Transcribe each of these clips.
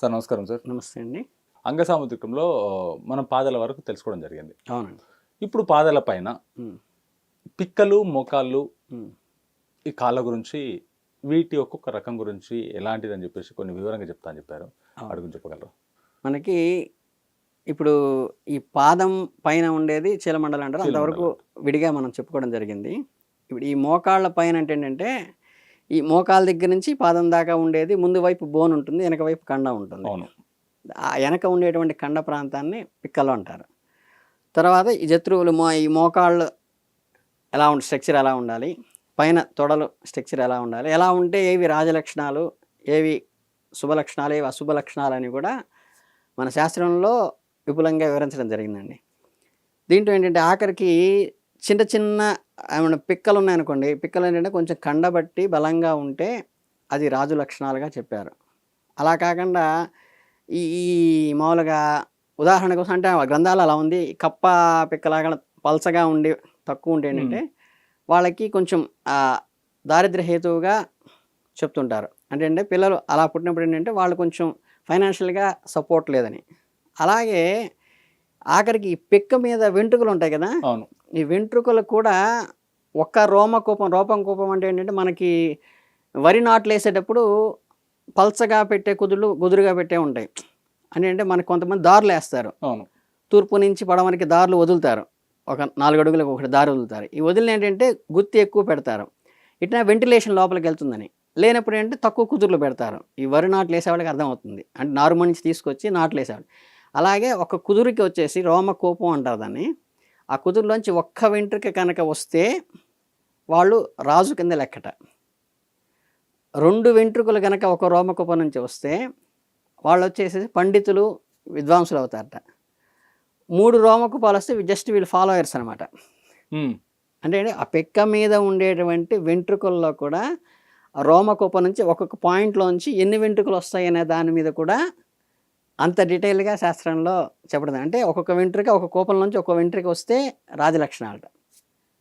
Sir నమస్కారం sir. నమస్తే అండి. అంగసాముద్రికంలో మనం పాదాల వరకు తెలుసుకోవడం జరిగింది. అవునండి. ఇప్పుడు పాదాల పైన హ్మ్. పిక్కలు, మోకాళ్ళు, హ్మ్. ఈ కాళ్ళ గురించి వీటి ఒక్కొక్క రకం గురించి ఎలాంటిదని చెప్పేసి కొన్ని వివరంగా చెప్తా అని చెప్పారు. అవును. అడుగుని చెప్పగలరు? మనకి ఇప్పుడు ఈ పాదం పైన ఉండేది చీలమండలం అంటారు. అంతవరకు చీలమండలం. విడిగా మనం చెప్పుకోవడం జరిగింది. ఇప్పుడు ఈ మోకాళ్ళ పైన అంటే ఏంటంటే, ఈ మోకాళ్ళ దగ్గర నుంచి పాదం దాకా ఉండేది ముందు వైపు బోన్ ఉంటుంది, వెనక వైపు కండ ఉంటుంది. అవును. ఆ వెనక ఉండేటువంటి కండ ప్రాంతాన్ని పిక్కలు అంటారు. తర్వాత ఈ జత్రువులు ఈ మోకాళ్ళు ఎలా స్ట్రక్చర్ ఎలా ఉండాలి, పైన తొడలు స్ట్రక్చర్ ఎలా ఉండాలి, ఎలా ఉంటే ఏవి రాజలక్షణాలు, ఏవి శుభలక్షణాలు, ఏవి అశుభ లక్షణాలు అని కూడా మన శాస్త్రంలో విపులంగా వివరించడం జరిగిందండి. దీంట్లో ఏంటంటే ఆఖరికి చిన్న చిన్న ఏమైనా పిక్కలు ఉన్నాయనుకోండి, పిక్కలు ఏంటంటే కొంచెం కండబట్టి బలంగా ఉంటే అది రాజు లక్షణాలుగా చెప్పారు. అలా కాకుండా ఈ ఈ మామూలుగా ఉదాహరణ కోసం అంటే ఆ గ్రంథాలు అలా ఉంది, కప్ప పిక్కలాగా పల్చగా ఉండి తక్కువ ఉంటే ఏంటంటే వాళ్ళకి కొంచెం దారిద్ర్య హేతువుగా చెప్తుంటారు. అంటే పిల్లలు అలా పుట్టినప్పుడు ఏంటంటే వాళ్ళు కొంచెం ఫైనాన్షియల్గా సపోర్ట్ లేదని. అలాగే ఆఖరికి ఈ పిక్క మీద వెంట్రుకలు ఉంటాయి కదా, అవును. ఈ వెంట్రుకలు కూడా ఒక్క రూపం కూపం అంటే ఏంటంటే మనకి వరి నాట్లు వేసేటప్పుడు పల్చగా పెట్టే గుదురుగా పెట్టే ఉంటాయి. అంటే మనకు కొంతమంది దారులు వేస్తారు. అవును. తూర్పు నుంచి పడమరకి దారులు వదులుతారు, ఒక 4 అడుగులకు ఒకటి దారి వదులుతారు. ఈ వదిలిన ఏంటంటే గుత్తి ఎక్కువ పెడతారు, ఇట్లా వెంటిలేషన్ లోపలికి వెళ్తుందని. లేనప్పుడు ఏంటంటే తక్కువ కుదురులు పెడతారు. ఈ వరి నాట్లు వేసేవాళ్ళకి అర్థమవుతుంది, అంటే నారుమడి నుంచి తీసుకొచ్చి నాట్లు వేసేవాళ్ళు. అలాగే ఒక కుదురుకి వచ్చేసి రోమకోపం అంటారు దాన్ని. ఆ కుదురులోంచి ఒక్క వెంట్రుక కనుక వస్తే వాళ్ళు రాజు కింద లెక్కట. 2 వెంట్రుకలు కనుక ఒక రోమకోపం నుంచి వస్తే వాళ్ళు వచ్చేసి పండితులు, విద్వాంసులు అవుతారట. 3 రోమకోపాలు వస్తే జస్ట్ వీళ్ళు ఫాలోయర్స్ అనమాట. అంటే ఆ పెక్క మీద ఉండేటువంటి వెంట్రుకల్లో కూడా రోమకోపం నుంచి ఒక్కొక్క పాయింట్లోంచి ఎన్ని వెంట్రుకలు వస్తాయనే దాని మీద కూడా అంత డీటెయిల్గా శాస్త్రంలో చెప్పడం. అంటే ఒక్కొక్క వెంట్రుక ఒక కోపం నుంచి ఒక వెంట్రుక వస్తే రాజలక్షణాలట.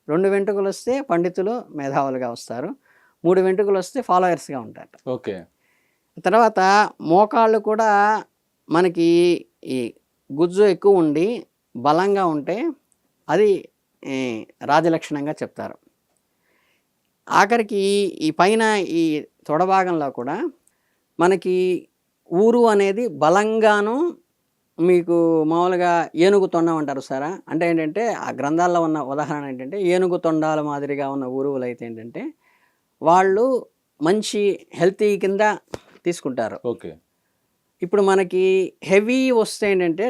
2 వెంట్రుకలు వస్తే పండితులు, మేధావులుగా వస్తారు. 3 వెంట్రుకలు వస్తే ఫాలోయర్స్గా ఉంటారట. ఓకే. తర్వాత మోకాళ్ళు కూడా మనకి ఈ గుజ్జు ఎక్కువ ఉండి బలంగా ఉంటే అది రాజలక్షణంగా చెప్తారు. ఆఖరికి ఈ పైన ఈ తొడభాగంలో కూడా మనకి ఊరు అనేది బలంగాను, మీకు మామూలుగా ఏనుగు తొండం అంటారు సారా. అంటే ఏంటంటే ఆ గ్రంథాల్లో ఉన్న ఉదాహరణ ఏంటంటే ఏనుగు తొండాల మాదిరిగా ఉన్న ఊరువులు అయితే ఏంటంటే వాళ్ళు మంచి హెల్తీ కింద తీసుకుంటారు. ఓకే. ఇప్పుడు మనకి హెవీ వస్తే ఏంటంటే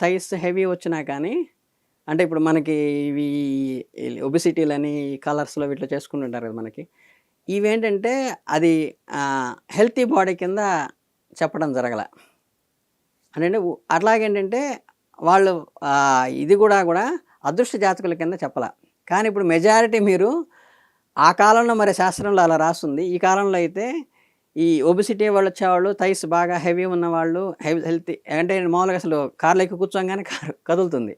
థైస్ హెవీ వచ్చినా కానీ, అంటే ఇప్పుడు మనకి ఇవి ఒబిసిటీలని కలర్స్లో వీటిలో చేసుకుంటుంటారు కదా మనకి. ఇవేంటంటే అది హెల్తీ బాడీ కింద చెప్పడం జరగల. అంటే అట్లాగేంటంటే వాళ్ళు ఇది కూడా అదృష్ట జాతకుల కింద చెప్పాల. కానీ ఇప్పుడు మెజారిటీ మీరు ఆ కాలంలో మరి శాస్త్రంలో అలా రాస్తుంది. ఈ కాలంలో అయితే ఈ ఒబిసిటీ వాళ్ళు వచ్చేవాళ్ళు, థైస్ బాగా హెవీ ఉన్నవాళ్ళు, హెల్తీ అంటే మామూలుగా అసలు కార్లో ఎక్కి కూర్చోగానే కారు కదులుతుంది,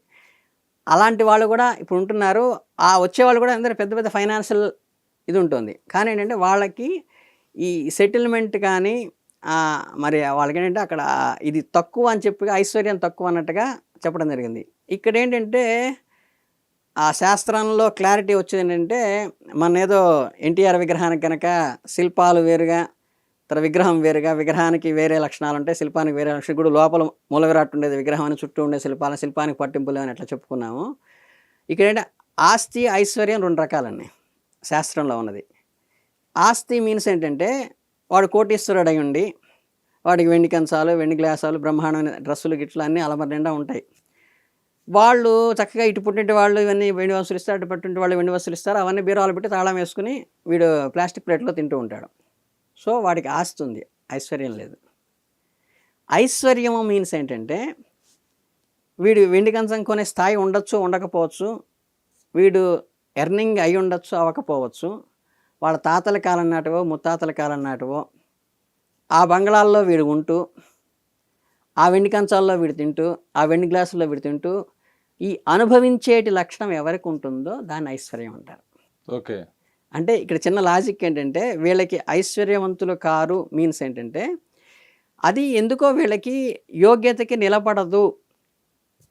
అలాంటి వాళ్ళు కూడా ఇప్పుడు ఉంటున్నారు. ఆ వచ్చేవాళ్ళు కూడా అందరూ పెద్ద పెద్ద ఫైనాన్షియల్ ఇది ఉంటుంది. కానీ ఏంటంటే వాళ్ళకి ఈ సెటిల్మెంట్ కానీ మరి వాళ్ళకి ఏంటంటే అక్కడ ఇది తక్కువ అని చెప్పి ఐశ్వర్యం తక్కువ అన్నట్టుగా చెప్పడం జరిగింది. ఇక్కడ ఏంటంటే ఆ శాస్త్రంలో క్లారిటీ వచ్చేది ఏంటంటే, మన ఏదో ఎన్టీఆర్ విగ్రహానికి కనుక శిల్పాలు వేరుగా, విగ్రహం వేరుగా, విగ్రహానికి వేరే లక్షణాలు ఉంటాయి, శిల్పానికి వేరే లక్షణాలు. కూడా లోపల మూల విరాట్ ఉండేది విగ్రహం అని, చుట్టూ ఉండే శిల్పానికి పట్టింపులు అని అట్లా చెప్పుకున్నాము. ఇక్కడ ఏంటంటే ఆస్తి, ఐశ్వర్యం 2 రకాలండి శాస్త్రంలో ఉన్నది. ఆస్తి మీన్స్ ఏంటంటే వాడు కోటీశ్వరుడు అయి ఉండి వాడికి వెండి కంచాలు, వెండి గ్లాసాలు, బ్రహ్మాండమైన డ్రెస్సులు గిట్లు అన్నీ అలమర నిండా ఉంటాయి. వాళ్ళు చక్కగా ఇటు పుట్టింటి వాళ్ళు ఇవన్నీ వెండి వస్తువులు ఇస్తారు, అటు పుట్టింటి వాళ్ళు వెండి వస్తువులు ఇస్తారు, అవన్నీ బీరువాలు పెట్టి తాళం వేసుకుని వీడు ప్లాస్టిక్ ప్లేట్లో తింటూ ఉంటాడు. సో వాడికి ఆస్తి ఉంది, ఐశ్వర్యం లేదు. ఐశ్వర్యము మీన్స్ ఏంటంటే వీడు వెండి కంచం కొనే స్థాయి ఉండొచ్చు, ఉండకపోవచ్చు, వీడు ఎర్నింగ్ అయి ఉండొచ్చు, అవ్వకపోవచ్చు, వాళ్ళ తాతల కాలం నాటివో ముత్తాతల కాలం నాటివో ఆ బంగ్లాల్లో వీడు ఉంటూ, ఆ వెండి కంచాల్లో వీడు తింటూ, ఆ వెండి గ్లాసుల్లో వీడు తింటూ, ఈ అనుభవించేటి లక్షణం ఎవరికి ఉంటుందో దాన్ని ఐశ్వర్యం అంటారు. ఓకే. అంటే ఇక్కడ చిన్న లాజిక్ ఏంటంటే వీళ్ళకి ఐశ్వర్యవంతులు కారు మీన్స్ ఏంటంటే అది ఎందుకో వీళ్ళకి యోగ్యతకి నిలబడదు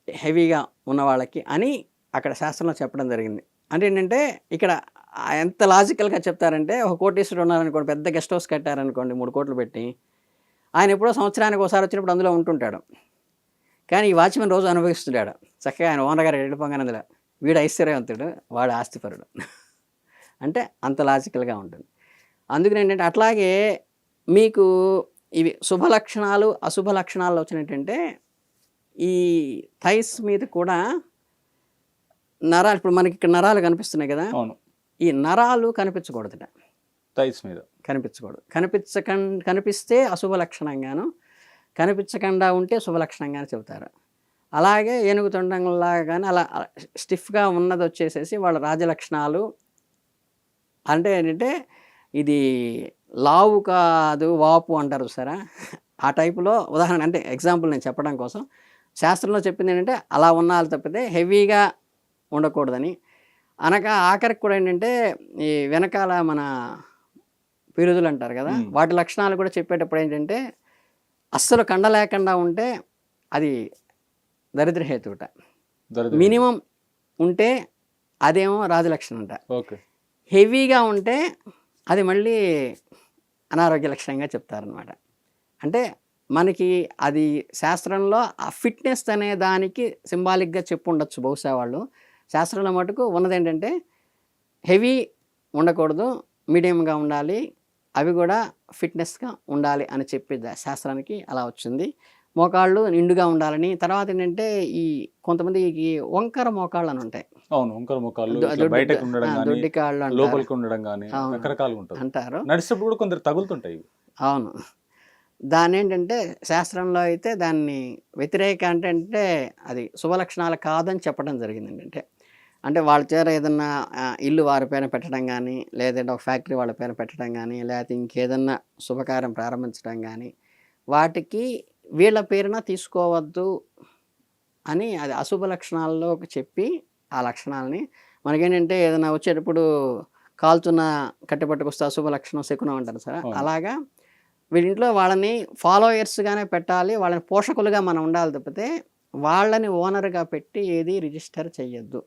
హెవీగా ఉన్న వాళ్ళకి అని అక్కడ శాస్త్రంలో చెప్పడం జరిగింది. అంటే ఏంటంటే ఇక్కడ ఎంత లాజికల్గా చెప్తారంటే, ఒక కోటీశ్వరుడు ఉన్నారనుకోండి, పెద్ద గెస్ట్ హౌస్ కట్టారనుకోండి 3 కోట్లు పెట్టి, ఆయన ఎప్పుడో సంవత్సరానికి ఒకసారి వచ్చినప్పుడు అందులో ఉంటుంటాడు. కానీ ఈ వాచ్మెన్ రోజు అనుభవిస్తుంటాడు చక్కగా. ఆయన ఓనర్ గారు వెళ్ళిపోగానే అందులో వీడు ఐశ్వర్యవంతుడు, వాడు ఆస్తిపరుడు. అంటే అంత లాజికల్గా ఉంటుంది. అందుకని ఏంటంటే అట్లాగే మీకు ఇవి శుభ లక్షణాలు అశుభ లక్షణాల్లో వచ్చినట్టంటే ఈ థైస్ మీద కూడా నరాలు, ఇప్పుడు మనకి ఇక్కడ నరాలు కనిపిస్తున్నాయి కదా, అవును, ఈ నరాలు కనిపించకూడదట. థైస్ మీద కనిపించకూడదు. కనిపిస్తే అశుభ లక్షణంగాను, కనిపించకుండా ఉంటే శుభ లక్షణంగానే చెబుతారు. అలాగే ఏనుగు తొండంలాగా కానీ అలా స్టిఫ్గా ఉన్నది వచ్చేసేసి వాళ్ళ రాజలక్షణాలు. అంటే ఏంటంటే ఇది లావు కాదు వాపు అంటారు చూసారా, ఆ టైపులో ఉదాహరణ. అంటే ఎగ్జాంపుల్ నేను చెప్పడం కోసం శాస్త్రంలో చెప్పింది ఏంటంటే అలా ఉన్నాళ్ళు తప్పితే హెవీగా ఉండకూడదని. అనగా ఆఖరికి కూడా ఏంటంటే ఈ వెనకాల మన పిరుదులు అంటారు కదా, వాటి లక్షణాలు కూడా చెప్పేటప్పుడు ఏంటంటే అస్సలు కండ లేకుండా ఉంటే అది దరిద్రహేతుట. మినిమం ఉంటే అదేమో రాజలక్షణం అంట. ఓకే. హెవీగా ఉంటే అది మళ్ళీ అనారోగ్య లక్షణంగా చెప్తారనమాట. అంటే మనకి అది శాస్త్రంలో ఆ ఫిట్నెస్ అనే దానికి సింబాలిక్గా చెప్పు ఉండొచ్చు బహుశా వాళ్ళు. శాస్త్రంలో మటుకు ఉన్నది ఏంటంటే హెవీ ఉండకూడదు, మీడియంగా ఉండాలి, అవి కూడా ఫిట్నెస్గా ఉండాలి అని చెప్పి శాస్త్రానికి అలా వచ్చింది. మోకాళ్ళు నిండుగా ఉండాలని. తర్వాత ఏంటంటే ఈ కొంతమందికి వంకర మోకాళ్ళు అని ఉంటాయి. అవును, వంకర మోకాళ్ళు, బయటకు ఉండడం కానీ దొడ్డి కాళ్ళు లోపలికి ఉండడం కానీ రకరకాలుగా ఉంటుంది అంటారు. నడిచేటప్పుడు కూడా కొందరు తగులుతుంటాయి. అవును. దాన్ని ఏంటంటే శాస్త్రంలో అయితే దాన్ని వ్యతిరేక అంటే అది శుభలక్షణాలు కాదని చెప్పడం జరిగింది. అంటే వాళ్ళ చేత ఏదన్నా ఇల్లు వారి పేరున పెట్టడం కానీ, లేదంటే ఒక ఫ్యాక్టరీ వాళ్ళ పేరున పెట్టడం కానీ, లేకపోతే ఇంకేదన్నా శుభకార్యం ప్రారంభించడం కానీ, వాటికి వీళ్ళ పేరున తీసుకోవద్దు అని అది అశుభ లక్షణాల్లో చెప్పి ఆ లక్షణాలని మనకేంటంటే ఏదైనా వచ్చేటప్పుడు కాల్చున్న కట్టెపట్టుకొస్తే అశుభ లక్షణం శకునం అంటారు సార్. అలాగా వీళ్ళింట్లో వాళ్ళని ఫాలోయర్స్గానే పెట్టాలి, వాళ్ళని పోషకులుగా మనం ఉండాలి తప్పితే వాళ్ళని ఓనర్గా పెట్టి ఏది రిజిస్టర్ చెయ్యొద్దు.